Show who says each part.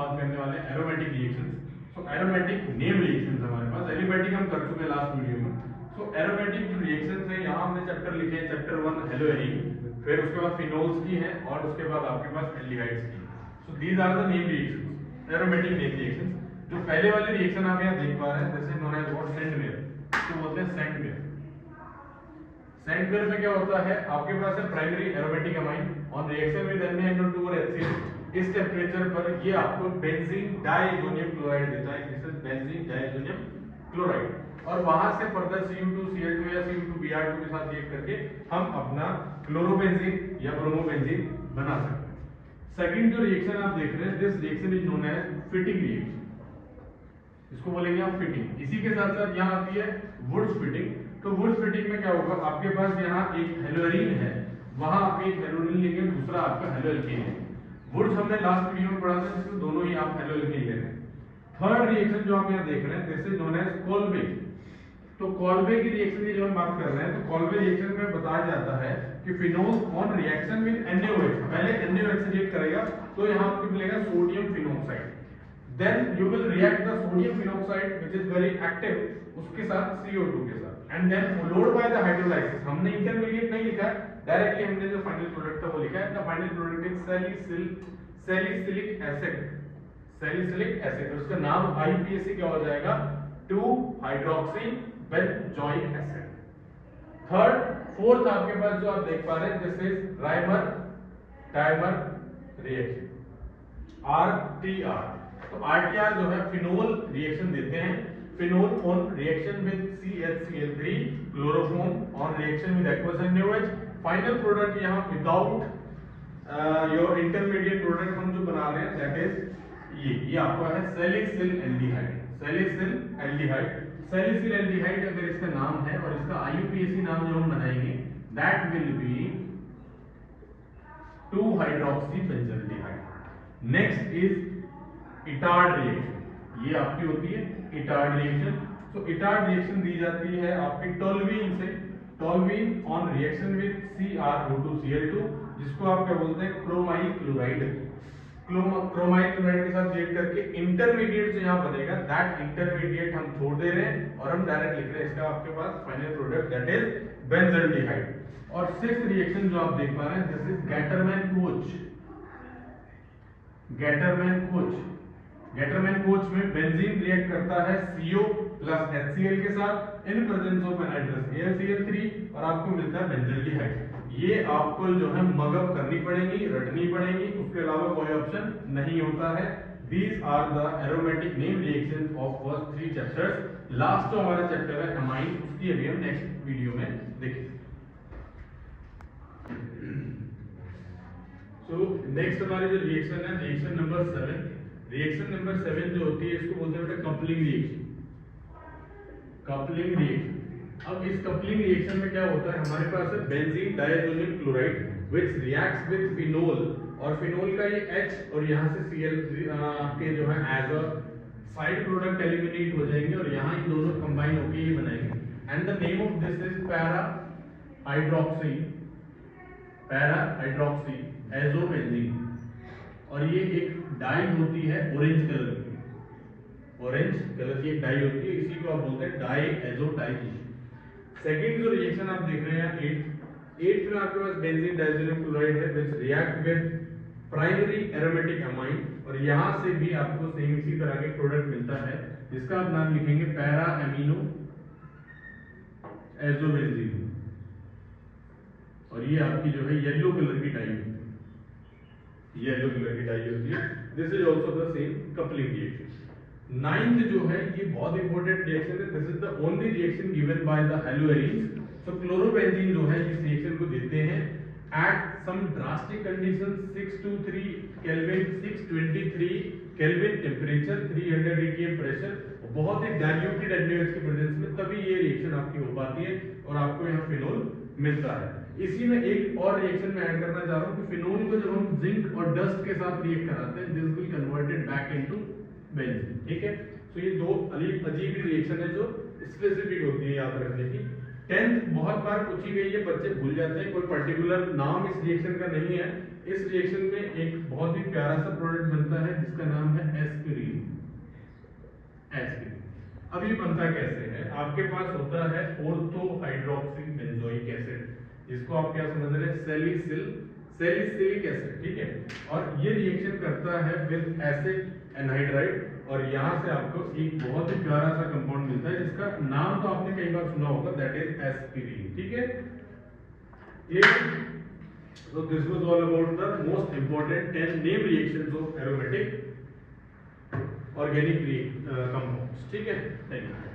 Speaker 1: बात करने वाले हैं एरोमेटिक रिएक्शंस। सो एरोमेटिक नेम रिएक्शंस हमारे पास, एलिमेटिक हम कर चुके लास्ट वीडियो में। सो एरोमेटिक जो रिएक्शंस है यहाँ हमने चैप्टर लिखे हैं, चैप्टर 1 हेलोएरीन, फिर उसके बाद फिनोल्स की है और उसके बाद आपके पास एल्डिहाइड्स की। So these are the name reactions, aromatic name reactions. जो पहले वाली रिएक्शन आप यहाँ देख पा रहे हैं, this is known as what, Sandmeyer, इसको बोलते हैं सेंडवेयर। सेंडवेयर में क्या होता है, आपके पास है primary aromatic amine on reaction with NaNO2 और HCl। इस टेम्परेचर पर ये आपको बेंजीन डाइएजोनियम क्लोराइड देता है, this is benzene diazonium chloride. और वहां से फर्दर Cu2 Cl2 या Cu2 Br2 के साथ रिएक्ट करके हम अपना क्लोरोबेंजीन या ब्रोमोबेंजीन बना सकते हैं। सेकंड जो रिएक्शन आप देख रहे हैं, this reaction is known as Fittig reaction, इसको बोलेंगे आप फिटिंग। इसी के साथ साथ यहाँ आती है वुड्स फिटिंग। तो वुड्स फिटिंग में क्या होगा, आपके पास यहाँ एक हेलोएरीन है, वहां आप एक हेलोएरीन लेंगे, दूसरा आपका हेलोएल्केन है। वुड्स हमने लास्ट वीडियो में पढ़ा था, जिसमें दोनों ही आप हेलोएल्केन ले रहे हैं। थर्ड रिएक्शन जो आप यहाँ देख रहे हैं, this is known as Kolbe. तो कोल्बे की रिएक्शन की जो हम बात कर रहे हैं, तो कोल्बे रिएक्शन में बताया जाता है कि phenol on reaction with NaOH, पहले NaOH से रिएक्ट करेगा तो यहाँ आपको मिलेगा sodium phenoxide. Then you will react the sodium phenoxide which is very active उसके साथ CO2 के साथ, and then followed by the hydrolysis। हमने इंटरमीडिएट नहीं लिखा है, डायरेक्टली हमने जो फाइनल प्रोडक्ट था वो लिखा है। The final product is salicylic acid, salicylic acid, उसका नाम IUPAC क्या हो जाएगा, 2-hydroxy benzoic acid। Third fourth आपके पास जो आप देख पा रहे हैं, this is Rymer timer reaction, RTR। तो RTR जो है फिनोल रिएक्शन देते हैं, phenol on reaction with CHCl3, chloroform on reaction with aqueous NaOH। Final product यहाँ विदाउट योर इंटरमीडिएट प्रोडक्ट हम जो बना रहे हैं, दैट इज ये आपको है salicyl aldehyde, salicyl aldehyde. Salicyl aldehyde अगर इसका नाम है और इसका IUPAC नाम जो हम बनाएंगे, that will be 2-hydroxy benzaldehyde. Next is Etard reaction, ये आपकी होती है इटार्ड रिएक्शन। तो इटार्ड रिएक्शन दी जाती है आपकी टोल्यूइन से, toluene on reaction with CrO2Cl2, जिसको आप क्या बोलते हैं, क्रोमाइल क्लोराइड। क्रोमाइल क्लोराइड के साथ रिएक्ट करके इंटरमीडिएट जो यहाँ बनेगा, दैट इंटरमीडिएट हम छोड़ दे रहे हैं और हम डायरेक्ट लिख रहे हैं इसका आपके पास final product, that is benzaldehyde. और सिक्स्थ रिएक्शन जो आप देख पा रहे हैं, this is Gattermann-Koch. Gattermann-Koch, Gattermann-Koch में बेंजीन रिएक्ट करता है CO प्लस HCl के साथ इन प्रेजेंस ऑफ एनाइड्रस AlCl3 और आपको मिलता है बेंजल्डिहाइड। ये आपको जो है मगअप करनी पड़ेगी, रटनी पड़ेगी, उसके अलावा कोई ऑप्शन नहीं होता है। These are the aromatic name reactions of first 3 chapters। Last जो हमारा चैप्टर है अमाइन, उसकी अभी हम नेक्स्ट वीडियो में देखेंगे। सो नेक्स्ट हमारी जो रिएक्शन है, रिएक्शन नंबर 7। रिएक्शन नंबर 7 जो होती है, इसको बोलते हैं बेटा कपलिंग रिएक्शन। कपलिंग रिएक्शन, अब इस कपलिंग रिएक्शन में क्या होता है, हमारे पास है benzene diazonium chloride which reacts with phenol, और फिनोल का ये H और यहाँ से Cl के जो है as a side product eliminate हो जाएंगे और यहाँ इन दोनों कंबाइन होकर ये बनाएंगे। And the name of this is para hydroxy, para hydroxy azobenzene. और ये एक डाई होती है ऑरेंज कलर की, ऑरेंज कलर की एक डाई होती है, इसी को आप बोलते हैं डाई एजोटाइजेशन। सेकंड जो रिएक्शन आप देख रहे हैं 8 में आपके पास बेंजीन डाइएजोनियम क्लोराइड है which react with primary aromatic amine, और यहां से भी आपको सेम इसी तरह के प्रोडक्ट मिलता है, जिसका आप नाम लिखेंगे पैरा एमिनो एजोबेंजीन। और ये आपकी जो है येलो कलर की डाई होती है, येलो कलर की डाई होती है। This is also the same coupling reaction. Ninth जो है ये बहुत इंपॉर्टेंट रिएक्शन है, this is the only reaction given by the haloarenes. तो क्लोरोबेंजीन जो है इस रिएक्शन को देते हैं at some drastic condition 623 kelvin 623 kelvin temperature 300 atm pressure, बहुत ही डाइल्यूटेड NaOH के प्रेजेंस में, तभी ये रिएक्शन आपकी हो पाती है और आपको यहाँ फिनोल मिलता है। इसी में एक और रिएक्शन में ऐड करना चाह रहा हूँ कि फिनोल को जब हम जिंक और डस्ट के साथ रिएक्ट कराते हैं, this will converted back into benzene. ठीक है, तो ये दो अजीब रिएक्शन है जो स्पेसिफिक होती है याद रखने की। 10th बहुत बार पूछी गई है, बच्चे भूल जाते हैं, कोई पर्टिकुलर नाम इस रिएक्शन का नहीं है। इस रिएक्शन में एक बहुत ही प्यारा सा प्रोडक्ट बनता है जिसका नाम है अब ये बनता कैसे है, आपके पास होता है ऑर्थो हाइड्रोक्सी बेंजोइक एसिड, जिसको आप क्या समझ रहे हैं, सैलिसिलिक एसिड, ठीक है। और ये रिएक्शन करता है विद एसिड एनहाइड्राइड, और यहाँ से आपको एक बहुत ही प्यारा सा कंपाउंड मिलता है जिसका नाम तो आपने कई बार सुना होगा, दैट इज एस्पिरिन, ठीक है। ये so this was all about the most important 10 name reactions of aromatic organic compounds, ठीक है। Thank you.